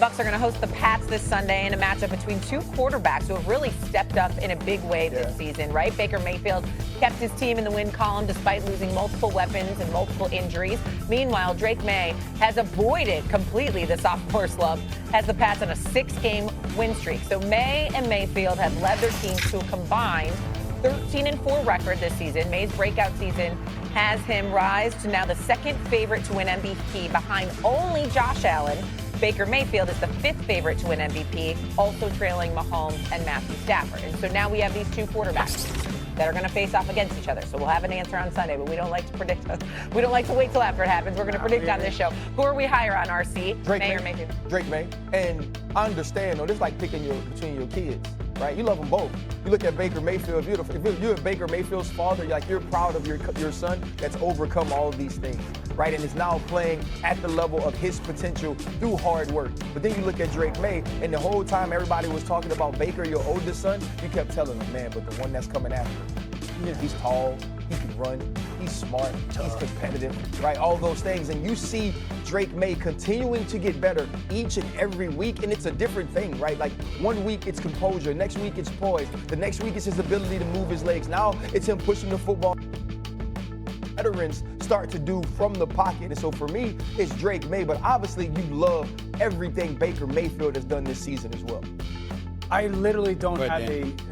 Bucs are going to host the Pats this Sunday in a matchup between two quarterbacks who have really stepped up in a big way this season, right? Baker Mayfield kept his team in the win column despite losing multiple weapons and multiple injuries. Meanwhile, Drake May has avoided completely the sophomore slump as the Pats on a 6-game win streak. So May and Mayfield have led their teams to a combined 13-4 record this season. May's breakout season has him rise to now the second favorite to win MVP behind only Josh Allen. Baker Mayfield is the 5th favorite to win MVP, also trailing Mahomes and Matthew Stafford. And so now we have these two quarterbacks that are going to face off against each other. So we'll have an answer on Sunday, but we don't like to predict. We don't like to wait till after it happens. We're going to predict on this show. Who are we higher on, RC? Drake May or Mayfield? Drake May. And I understand, though, this is like picking between your kids, right? You love them both. You look at Baker Mayfield, if you're Baker Mayfield's father, you're proud of your son that's overcome all of these things, right? And is now playing at the level of his potential through hard work. But then you look at Drake May, and the whole time everybody was talking about Baker, your oldest son, you kept telling them, man, but the one that's coming after him, he's tall, he can run, he's smart, he's competitive, right? All those things. And you see Drake May continuing to get better each and every week, and it's a different thing, right? Like one week it's composure, next week it's poise, the next week it's his ability to move his legs. Now it's him pushing the football. Veterans start to do from the pocket. And so for me, it's Drake May, but obviously you love everything Baker Mayfield has done this season as well. I literally don't have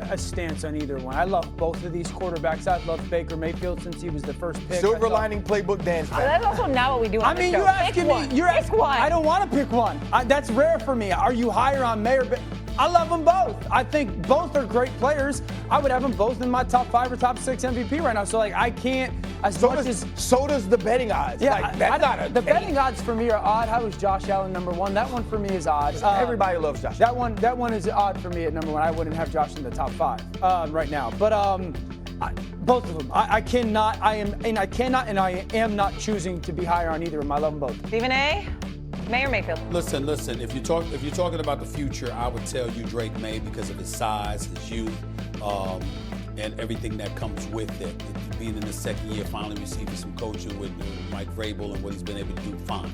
a stance on either one. I love both of these quarterbacks. I've loved Baker Mayfield since he was the first pick. Silver lining playbook dance. That's also not what we do on the show. You're asking me. You're asking one. I don't want to pick one. That's rare for me. Are you higher on May or Baker? I love them both. I think both are great players. I would have them both in my top 5 or top 6 MVP right now. So like I can't. So does the betting odds. Yeah, like, the betting odds for me are odd. How is Josh Allen number 1? That one for me is odd. Everybody loves Josh. That one is odd for me at number 1. I wouldn't have Josh in the top 5 right now. But both of them. I cannot and I am not choosing to be higher on either of them. I love them both. Stephen A. May or Mayfield? Listen. If you're talking about the future, I would tell you Drake May because of his size, his youth, and everything that comes with it. Being in his second year, finally receiving some coaching with Mike Vrabel and what he's been able to do, fine.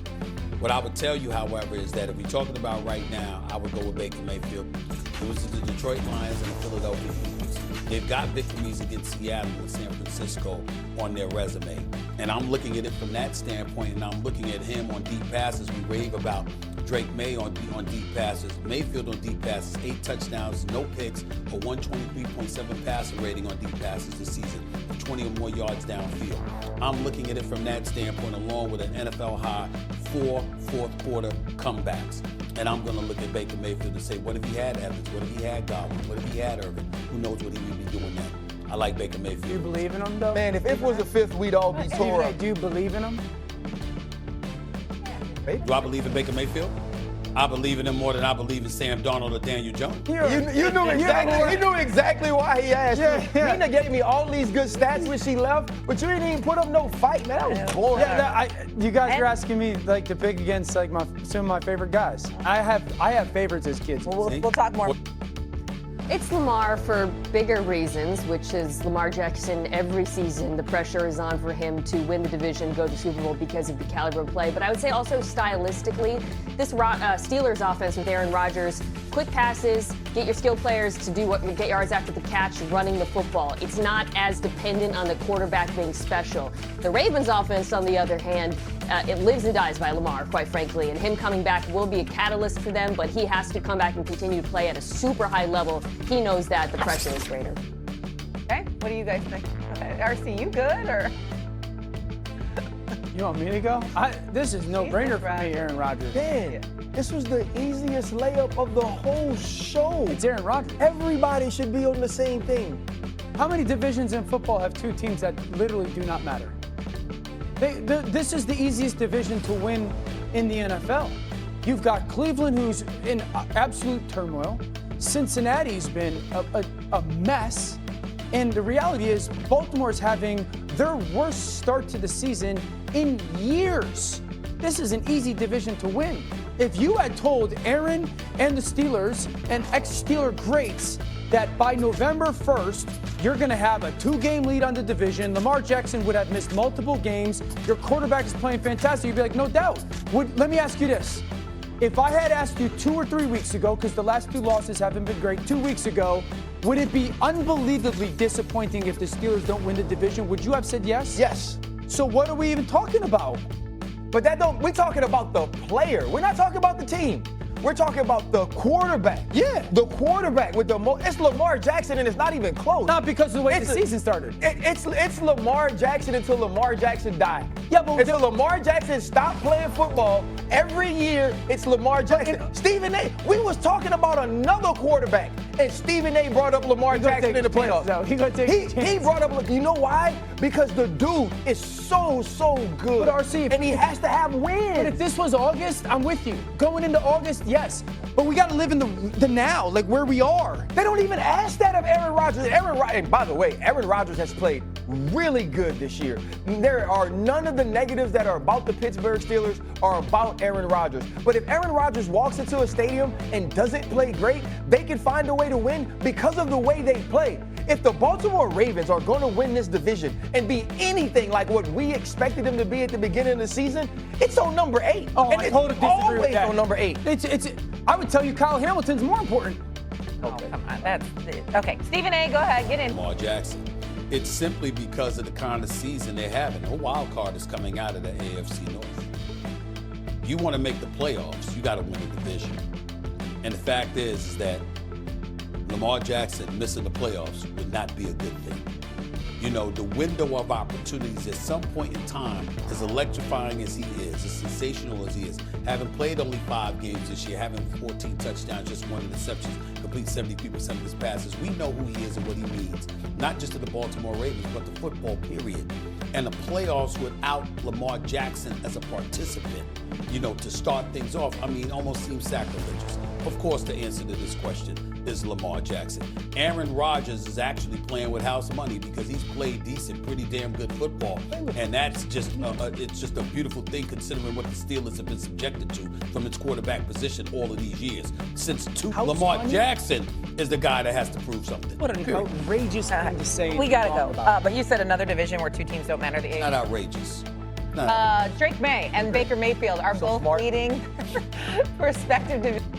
What I would tell you, however, is that if we're talking about right now, I would go with Baker Mayfield. It was the Detroit Lions and the Philadelphia Eagles. They've got victories against Seattle and San Francisco on their resume. And I'm looking at it from that standpoint, and I'm looking at him on deep passes. We rave about Drake May on deep passes. Mayfield on deep passes, 8 touchdowns, no picks, a 123.7 passer rating on deep passes this season, 20 or more yards downfield. I'm looking at it from that standpoint, along with an NFL high 4 fourth-quarter comebacks. And I'm going to look at Baker Mayfield and say, what if he had Evans? What if he had Godwin? What if he had Irvin? Who knows what he would be doing then? I like Baker Mayfield. Do you believe in him, though? Man, if it was the 5th, we'd all be tore up. Do you believe in him? Do I believe in Baker Mayfield? I believe in him more than I believe in Sam Darnold or Daniel Jones. You knew exactly why he asked you. Nina gave me all these good stats when she left, but you didn't even put up no fight, man. That was boring. You guys are asking me like to pick against like some of my favorite guys. I have favorites as kids. We'll talk more. It's Lamar for bigger reasons, which is Lamar Jackson every season. The pressure is on for him to win the division, go to the Super Bowl because of the caliber of play. But I would say also stylistically, this Steelers offense with Aaron Rodgers, quick passes, get your skilled players to get yards after the catch, running the football. It's not as dependent on the quarterback being special. The Ravens offense, on the other hand, it lives and dies by Lamar, quite frankly, and him coming back will be a catalyst for them, but he has to come back and continue to play at a super high level. He knows that the pressure is greater. Okay, what do you guys think? Okay. RC, you good, or? You want me to go? This is no-brainer for me, Aaron Rodgers. Man, this was the easiest layup of the whole show. It's Aaron Rodgers. Everybody should be on the same thing. How many divisions in football have 2 teams that literally do not matter? This is the easiest division to win in the NFL. You've got Cleveland, who's in absolute turmoil. Cincinnati's been a mess. And the reality is Baltimore's having their worst start to the season in years. This is an easy division to win. If you had told Aaron and the Steelers and ex-Steeler greats that by November 1st, you're going to have a 2-game lead on the division, Lamar Jackson would have missed multiple games, your quarterback is playing fantastic, you'd be like, no doubt. Let me ask you this. If I had asked you 2 or 3 weeks ago, because the last 2 losses haven't been great, 2 weeks ago, would it be unbelievably disappointing if the Steelers don't win the division? Would you have said yes? Yes. So what are we even talking about? But we're talking about the player. We're not talking about the team. We're talking about the quarterback. Yeah. The quarterback with it's Lamar Jackson, and it's not even close. Not because of the way the season started. It's Lamar Jackson until Lamar Jackson died. Yeah, but until Lamar Jackson stopped playing football, every year it's Lamar Jackson. Stephen A. We was talking about another quarterback, and Stephen A. brought up Lamar Jackson in the playoffs. He brought up. You know why? Because the dude is so good. But RC, and he has to have wins. But if this was August, I'm with you. Going into August, yes. But we got to live in the now, like where we are. They don't even ask that of Aaron Rodgers. And by the way, Aaron Rodgers has played really good this year. There are none of the negatives that are about the Pittsburgh Steelers are about Aaron Rodgers. But if Aaron Rodgers walks into a stadium and doesn't play great, they can find a way to win because of the way they play. If the Baltimore Ravens are going to win this division and be anything like what we expected them to be at the beginning of the season, it's on number 8. Oh, and I it's totally disagree always with that. on number 8. I would tell you Kyle Hamilton's more important. Oh, come on. Okay. Stephen A., go ahead. Get in. Lamar Jackson. It's simply because of the kind of season they're having. No wild card is coming out of the AFC North. You want to make the playoffs, you got to win the division. And the fact is that Lamar Jackson missing the playoffs would not be a good thing. You know, the window of opportunities at some point in time, as electrifying as he is, as sensational as he is, having played only 5 games this year, having 14 touchdowns, just 1 interception, complete 73% of his passes, we know who he is and what he means, not just to the Baltimore Ravens, but the football period. And the playoffs without Lamar Jackson as a participant, you know, to start things off, I mean, almost seems sacrilegious. Of course, the answer to this question is Lamar Jackson. Aaron Rodgers is actually playing with house money because he's played decent, pretty damn good football. And that's just, it's just a beautiful thing considering what the Steelers have been subjected to from its quarterback position all of these years. Lamar Jackson is the guy that has to prove something. What an outrageous thing to say. We got to go. But you said another division where 2 teams don't matter. The Not outrageous. Drake May and Baker Mayfield are both leading respective divisions.